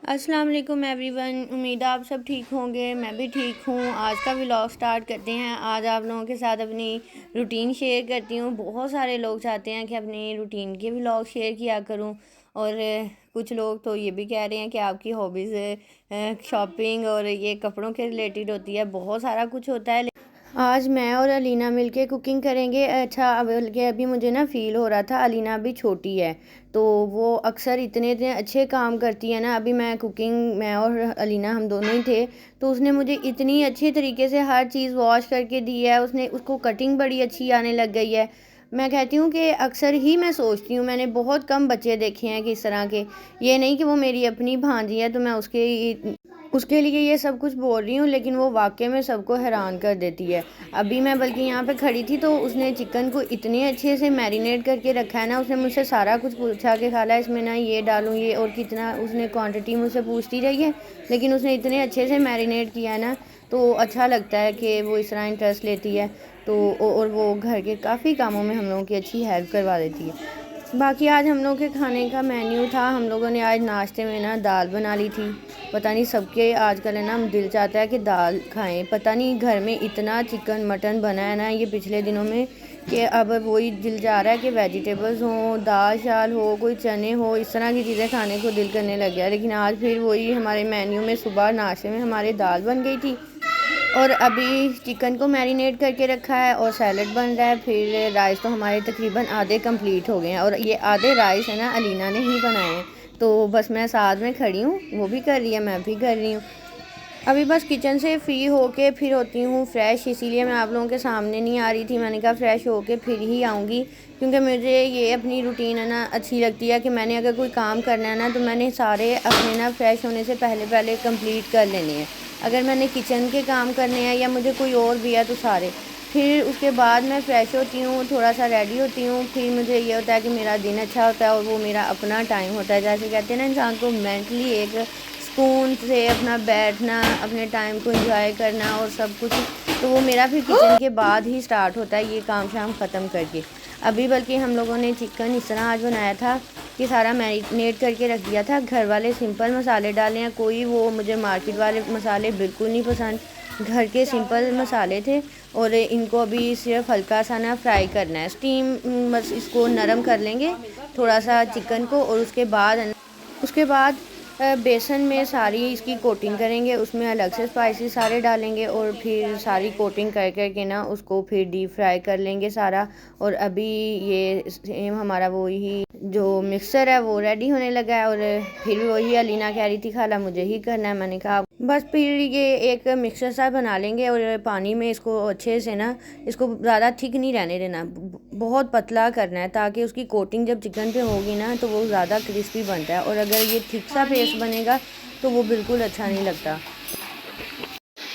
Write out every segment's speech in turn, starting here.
अस्सलाम वालेकुम एवरीवन। उम्मीद है आप सब ठीक होंगे। मैं भी ठीक हूँ। आज का व्लॉग स्टार्ट करते हैं। आज आप लोगों के साथ अपनी रूटीन शेयर करती हूँ। बहुत सारे लोग चाहते हैं कि अपनी रूटीन के व्लॉग शेयर किया करूँ, और कुछ लोग तो ये भी कह रहे हैं कि आपकी हॉबीज़ शॉपिंग और ये कपड़ों के रिलेटेड होती है। बहुत सारा कुछ होता है। आज मैं और अलीना मिलके कुकिंग करेंगे। अच्छा, अब बल्कि अभी मुझे ना फ़ील हो रहा था, अलीना अभी छोटी है तो वो अक्सर इतने इतने अच्छे काम करती है ना। अभी मैं और अलीना हम दोनों ही थे, तो उसने मुझे इतनी अच्छे तरीके से हर चीज़ वॉश करके दी है। उसने उसको कटिंग बड़ी अच्छी आने लग गई है। मैं कहती हूँ कि अक्सर ही मैं सोचती हूँ, मैंने बहुत कम बच्चे देखे हैं कि इस तरह के। ये नहीं कि वो मेरी अपनी भांजी है तो मैं उसके लिए ये सब कुछ बोल रही हूँ, लेकिन वो वाकई में सबको हैरान कर देती है। अभी मैं बल्कि यहाँ पे खड़ी थी तो उसने चिकन को इतने अच्छे से मैरिनेट करके रखा है ना। उसने मुझसे सारा कुछ पूछा कि खाला इसमें ना ये डालूँ ये, और कितना, उसने क्वांटिटी मुझसे पूछती रही है, लेकिन उसने इतने अच्छे से मैरिनेट किया है ना। तो अच्छा लगता है कि वो इस तरह इंटरेस्ट लेती है। तो और वो घर के काफ़ी कामों में हम लोगों की अच्छी हेल्प करवा देती है। बाकी आज हम लोग के खाने का मेन्यू था, हम लोगों ने आज नाश्ते में ना दाल बना ली थी। पता नहीं सबके आजकल है ना दिल चाहता है कि दाल खाएं। पता नहीं घर में इतना चिकन मटन बना है ना ये पिछले दिनों में, कि अब वही दिल जा रहा है कि वेजिटेबल्स हों, दाल शाल हो, कोई चने हो, इस तरह की चीज़ें खाने को दिल करने लग गया। लेकिन आज फिर वही हमारे मेन्यू में सुबह नाश्ते में हमारे दाल बन गई थी, और अभी चिकन को मैरिनेट करके रखा है और सैलड बन रहा है। फिर राइस तो हमारे तकरीबन आधे कंप्लीट हो गए हैं, और ये आधे राइस है ना अलीना ने ही बनाए हैं। तो बस मैं साथ में खड़ी हूँ, वो भी कर रही है, मैं भी कर रही हूँ। अभी बस किचन से फ्री होके फिर होती हूँ फ्रेश, इसीलिए मैं आप लोगों के सामने नहीं आ रही थी। मैंने कहा फ्रेश होके फिर ही आऊँगी, क्योंकि मुझे ये अपनी रूटीन है ना अच्छी लगती है कि मैंने अगर कोई काम करना है ना तो मैंने सारे अपने ना फ्रेश होने से पहले पहले कंप्लीट कर लेने हैं। अगर मैंने किचन के काम करने हैं या मुझे कोई और भी है तो सारे, फिर उसके बाद मैं फ़्रेश होती हूँ, थोड़ा सा रेडी होती हूँ। फिर मुझे ये होता है कि मेरा दिन अच्छा होता है और वो मेरा अपना टाइम होता है। जैसे कहते हैं ना, इंसान को मेंटली एक सुकून से अपना बैठना, अपने टाइम को एंजॉय करना और सब कुछ, तो वो मेरा फिर किचन के बाद ही स्टार्ट होता है, ये काम शाम ख़त्म करके। अभी बल्कि हम लोगों ने चिकन इस तरह आज बनाया था कि सारा मैरिनेट करके रख दिया था। घर वाले सिंपल मसाले डाले हैं, कोई वो मुझे मार्केट वाले मसाले बिल्कुल नहीं पसंद। घर के सिंपल मसाले थे, और इनको अभी सिर्फ हल्का सा ना फ्राई करना है, स्टीम, बस इसको नरम कर लेंगे थोड़ा सा चिकन को। और उसके बाद बेसन में सारी इसकी कोटिंग करेंगे, उसमें अलग से स्पाइसेस सारे डालेंगे, और फिर सारी कोटिंग कर करके ना उसको फिर डीप फ्राई कर लेंगे सारा। और अभी ये सेम हमारा वही जो मिक्सचर है वो रेडी होने लगा है। और फिर वही अलीना कह रही थी खाला मुझे ही करना है। मैंने कहा बस फिर ये एक मिक्सचर सा बना लेंगे, और पानी में इसको अच्छे से ना, इसको ज़्यादा थिक नहीं रहने देना, बहुत पतला करना है, ताकि उसकी कोटिंग जब चिकन पे होगी ना तो वो ज़्यादा क्रिस्पी बनता है। और अगर ये थिक सा पेस्ट बनेगा तो वो बिल्कुल अच्छा नहीं लगता।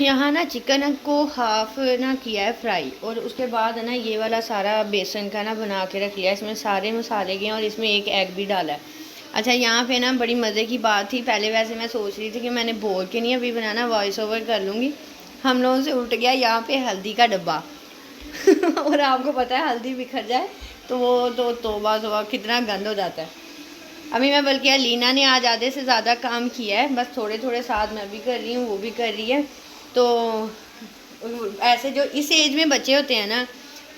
यहाँ ना चिकन को हाफ ना किया है फ्राई, और उसके बाद है ना ये वाला सारा बेसन का ना बना के रख लिया। इसमें सारे मसाले गए और इसमें एक एग भी डाला है। अच्छा, यहाँ पे ना बड़ी मज़े की बात थी। पहले वैसे मैं सोच रही थी कि मैंने बोल के नहीं अभी बनाना, वॉइस ओवर कर लूँगी। हम लोगों से उल्ट गया यहाँ पे हल्दी का डब्बा। और आपको पता है हल्दी बिखर जाए तो वो तो तौबा तौबा कितना गंद हो जाता है। अभी मैं बल्कि अलीना ने आज आधे से ज़्यादा काम किया है, बस थोड़े थोड़े साथ मैं भी कर रही हूँ, वो भी कर रही है। तो ऐसे जो इस एज में बच्चे होते हैं ना,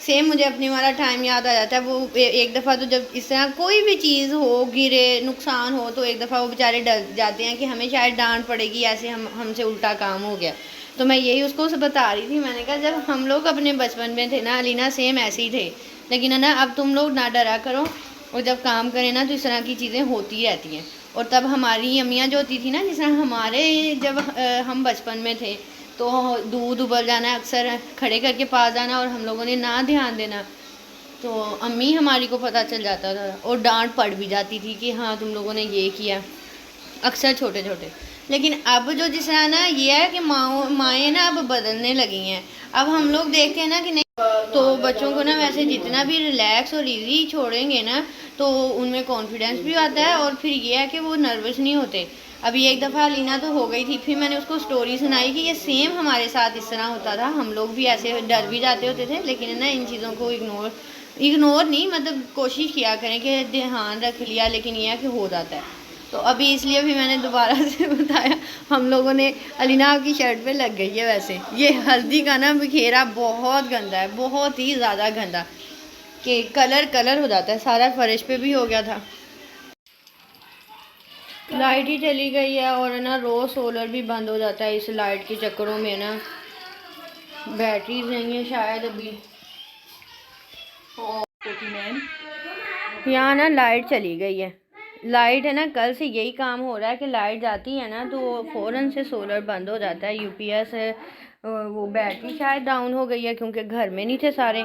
सेम मुझे अपनी वाला टाइम याद आ जाता है। वो एक दफ़ा तो जब इस तरह कोई भी चीज़ हो, गिरे, नुकसान हो, तो एक दफ़ा वो बेचारे डर जाते हैं कि हमें शायद डांट पड़ेगी, ऐसे हमसे उल्टा काम हो गया। तो मैं यही उसको बता रही थी। मैंने कहा जब हम लोग अपने बचपन में थे ना अलीना, सेम ऐसे ही थे, लेकिन है ना अब तुम लोग ना डरा करो, और जब काम करें ना तो इस तरह की चीज़ें होती रहती हैं। और तब हमारी अम्मियाँ जो होती थी ना, जिस तरह हमारे जब हम बचपन में थे तो दूध उबल जाना, अक्सर खड़े करके पास जाना, और हम लोगों ने ना ध्यान देना, तो अम्मी हमारी को पता चल जाता था और डांट पड़ भी जाती थी कि हाँ तुम लोगों ने ये किया, अक्सर छोटे छोटे। लेकिन अब जो जिस तरह ना ये है कि माएँ ना अब बदलने लगी हैं। अब हम लोग देखते हैं ना कि नहीं, तो बच्चों को ना वैसे जितना भी रिलैक्स और इजी छोड़ेंगे ना तो उनमें कॉन्फिडेंस भी आता है, और फिर ये है कि वो नर्वस नहीं होते। अभी एक दफ़ा लीना तो हो गई थी, फिर मैंने उसको स्टोरी सुनाई कि ये सेम हमारे साथ इस तरह होता था, हम लोग भी ऐसे डर भी जाते होते थे, लेकिन ना इन चीज़ों को इग्नोर नहीं, मतलब कोशिश किया करें कि ध्यान रख लिया, लेकिन यह है कि हो जाता है। तो अभी इसलिए भी मैंने दोबारा से बताया, हम लोगों ने अलीना आपकी शर्ट पे लग गई है। वैसे ये हल्दी का ना बिखेरा बहुत गंदा है, बहुत ही ज़्यादा गंदा, कि कलर हो जाता है सारा, फर्श पे भी हो गया था। लाइट ही चली गई है और ना रोज़ सोलर भी बंद हो जाता है इस लाइट के चक्करों में ना। बैटरीज नहीं है शायद अभी। यहाँ ना लाइट चली गई है, लाइट है ना, कल से यही काम हो रहा है कि लाइट जाती है ना तो फ़ौरन से सोलर बंद हो जाता है। यूपीएस वो बैटरी शायद डाउन हो गई है क्योंकि घर में नहीं थे सारे।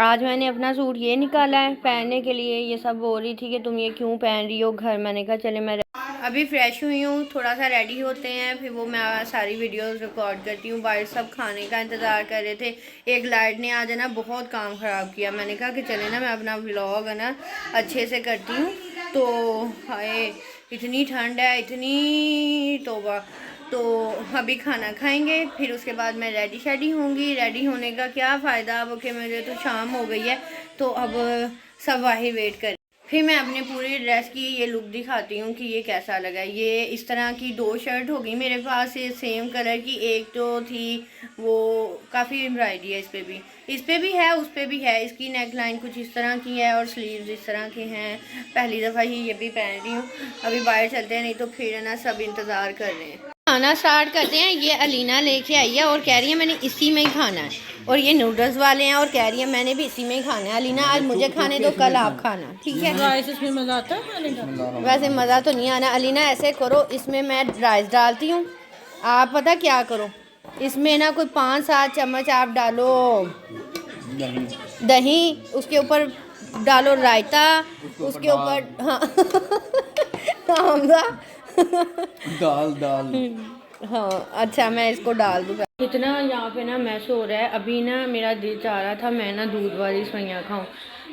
आज मैंने अपना सूट ये निकाला है पहनने के लिए, ये सब बोल रही थी कि तुम ये क्यों पहन रही हो घर। मैंने कहा चले मैं अभी फ्रेश हुई हूँ, थोड़ा सा रेडी होते हैं, फिर वो मैं सारी वीडियोस रिकॉर्ड करती हूँ। बाहर सब खाने का इंतज़ार कर रहे थे। एक लाइट ने आज है ना बहुत काम ख़राब किया। मैंने कहा कि चले ना मैं अपना व्लॉग है ना अच्छे से करती हूँ। तो हाय इतनी ठंड है, इतनी तौबा। तो अभी खाना खाएंगे, फिर उसके बाद मैं रेडी शेडी होंगी। रेडी होने का क्या फ़ायदा अब कि मुझे तो शाम हो गई है, तो अब सब बाहर वेट कर। फिर मैं अपने पूरी ड्रेस की ये लुक दिखाती हूँ कि ये कैसा लगा। ये इस तरह की 2 शर्ट होगी मेरे पास, ये सेम कलर की। एक तो थी वो काफ़ी एम्ब्रॉयडरी है इस पे भी है, उस पे भी है। इसकी नेक लाइन कुछ इस तरह की है और स्लीव्स इस तरह के हैं। पहली दफ़ा ही ये भी पहन रही हूँ। अभी बाहर चलते हैं, नहीं तो फिर ना सब इंतज़ार कर रहे हैं। खाना स्टार्ट करते हैं। ये अलीना लेके आई है और कह रही है मैंने इसी में ही खाना है। और ये नूडल्स वाले हैं और कह रही है मैंने भी इसी में ही खाना है। अलीना आज मुझे खाने दो, कल आप खाना, ठीक है? राइस इसमें मज़ा आता है खाने का? वैसे मज़ा तो नहीं आना। अलीना ऐसे करो, इसमें मैं राइस डालती हूँ, आप पता क्या करो, इसमें ना कोई 5-7 चम्मच आप डालो दही, उसके ऊपर डालो रायता, उसके ऊपर हाँ हमजा दाल हाँ अच्छा मैं इसको डाल दूँगा। इतना यहाँ पे ना मैस हो रहा है। अभी ना मेरा दिल चाह रहा था मैं ना दूध वाली सवैयाँ खाऊं।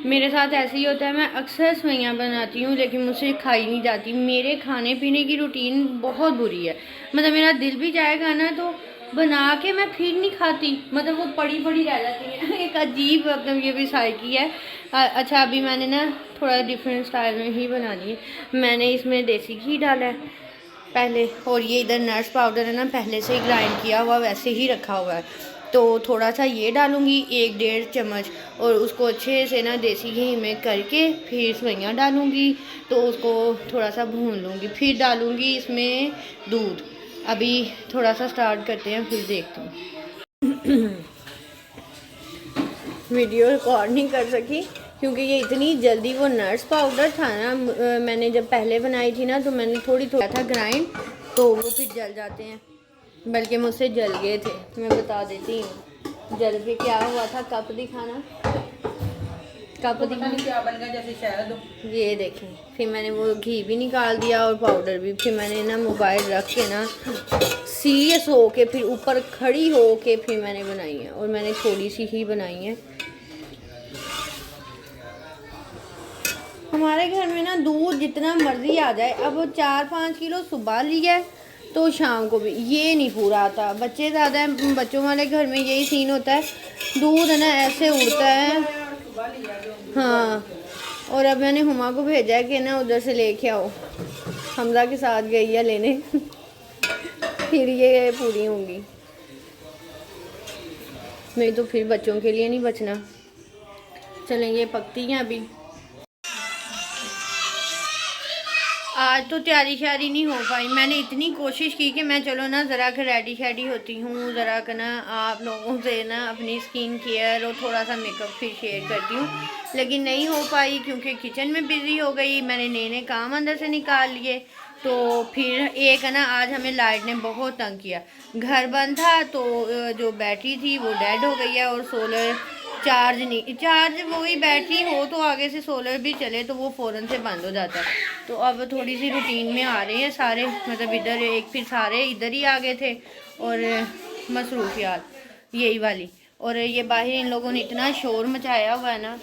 मेरे साथ ऐसे ही होता है, मैं अक्सर सवैयाँ बनाती हूँ लेकिन मुझसे खाई नहीं जाती। मेरे खाने पीने की रूटीन बहुत बुरी है। मतलब मेरा दिल भी जाएगा ना तो बना के मैं फिर नहीं खाती, मतलब वो पड़ी पड़ी रह जाती है एक अजीब, मतलब ये भी साइकी है। अच्छा अभी मैंने ना थोड़ा डिफरेंट स्टाइल में ही बनानी है। मैंने इसमें देसी घी डाला है पहले, और ये इधर नट्स पाउडर है ना पहले से ही ग्राइंड किया हुआ वैसे ही रखा हुआ है। तो थोड़ा सा ये डालूँगी 1-1.5 चम्मच, और उसको अच्छे से ना देसी घी में करके फिर सवैयाँ डालूँगी। तो उसको थोड़ा सा भून लूँगी, फिर डालूँगी इसमें दूध। अभी थोड़ा सा स्टार्ट करते हैं फिर देखते हैं। वीडियो रिकॉर्ड नहीं कर सकी क्योंकि ये इतनी जल्दी, वो नट्स पाउडर था ना, मैंने जब पहले बनाई थी ना तो मैंने थोड़ा था ग्राइंड, तो वो फिर जल जाते हैं, बल्कि मुझसे जल गए थे। मैं बता देती हूँ जल के क्या हुआ था। कप दिखाना, कप दिखाना क्या बन गया जैसे शहद। ये देखें, फिर मैंने वो घी भी निकाल दिया और पाउडर भी। फिर मैंने ना मोबाइल रख के ना सीरियस हो के फिर ऊपर खड़ी हो के फिर मैंने बनाई है, और मैंने थोड़ी सी ही बनाई है। हमारे घर में ना दूध जितना मर्जी आ जाए, अब 4-5 किलो सुबह लिया है तो शाम को भी ये नहीं पूरा आता। बच्चे ज़्यादा हैं, बच्चों वाले घर में यही सीन होता है, दूध है ना ऐसे उड़ता है। हाँ, और अब मैंने हुमा को भेजा है कि ना उधर से लेके आओ, हमजा के साथ गई है लेने फिर ये पूरी होंगी, नहीं तो फिर बच्चों के लिए नहीं बचना। चलें ये पकती हैं अभी। आज तो तैयारी शारी नहीं हो पाई। मैंने इतनी कोशिश की कि मैं चलो ना ज़रा कर रेडी शेडी होती हूँ, ज़रा का ना आप लोगों से ना अपनी स्किन केयर और थोड़ा सा मेकअप फिर शेयर करती हूँ, लेकिन नहीं हो पाई क्योंकि किचन में बिज़ी हो गई। मैंने नए काम अंदर से निकाल लिए। तो फिर एक है ना आज हमें लाइट ने बहुत तंग किया। घर बंद था तो जो बैटरी थी वो डेड हो गई है, और सोलर चार्ज नहीं, चार्ज वही बैटरी हो तो आगे से सोलर भी चले तो वो फ़ौरन से बंद हो जाता है। तो अब थोड़ी सी रूटीन में आ रहे हैं सारे, मतलब इधर एक फिर सारे इधर ही आ गए थे, और मसरूफियात यही वाली। और ये बाहर इन लोगों ने इतना शोर मचाया हुआ है ना।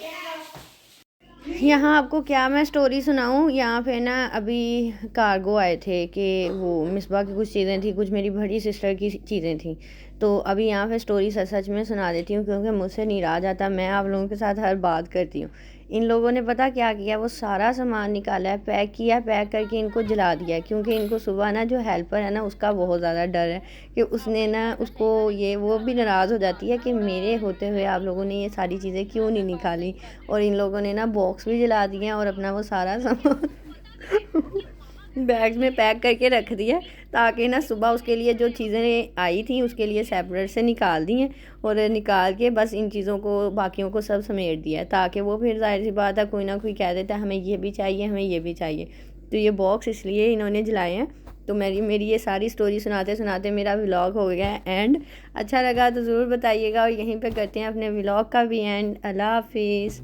यहाँ आपको क्या मैं स्टोरी सुनाऊँ। यहाँ पे ना अभी कार्गो आए थे कि वो मिसबा की कुछ चीज़ें थी, कुछ मेरी बड़ी सिस्टर की चीज़ें थी, तो अभी यहाँ पे स्टोरी सच सच में सुना देती हूँ, क्योंकि मुझसे नहीं रहा जाता, मैं आप लोगों के साथ हर बात करती हूँ। इन लोगों ने पता क्या किया, वो सारा सामान निकाला है, पैक किया, पैक करके इनको जला दिया है, क्योंकि इनको सुबह ना जो हेल्पर है ना उसका बहुत ज़्यादा डर है कि उसने ना उसको ये वो भी नाराज़ हो जाती है कि मेरे होते हुए आप लोगों ने ये सारी चीज़ें क्यों नहीं निकाली। और इन लोगों ने ना बॉक्स भी जला दिए हैं और अपना वो सारा सामान बैग्स में पैक करके रख दिया, ताकि ना सुबह उसके लिए जो चीज़ें आई थी उसके लिए सेपरेट से निकाल दी हैं, और निकाल के बस इन चीज़ों को बाकियों को सब समेट दिया है, ताकि वो फिर जाहिर सी बात है कोई ना कोई कह देता है हमें ये भी चाहिए, हमें ये भी चाहिए। तो ये बॉक्स इसलिए इन्होंने जलाए हैं। तो मेरी ये सारी स्टोरी सुनाते सुनाते मेरा व्लॉग हो गया है एंड। अच्छा लगा तो ज़रूर बताइएगा, और यहीं पे करते हैं अपने व्लॉग का भी एंड। अल्लाह हाफिज़।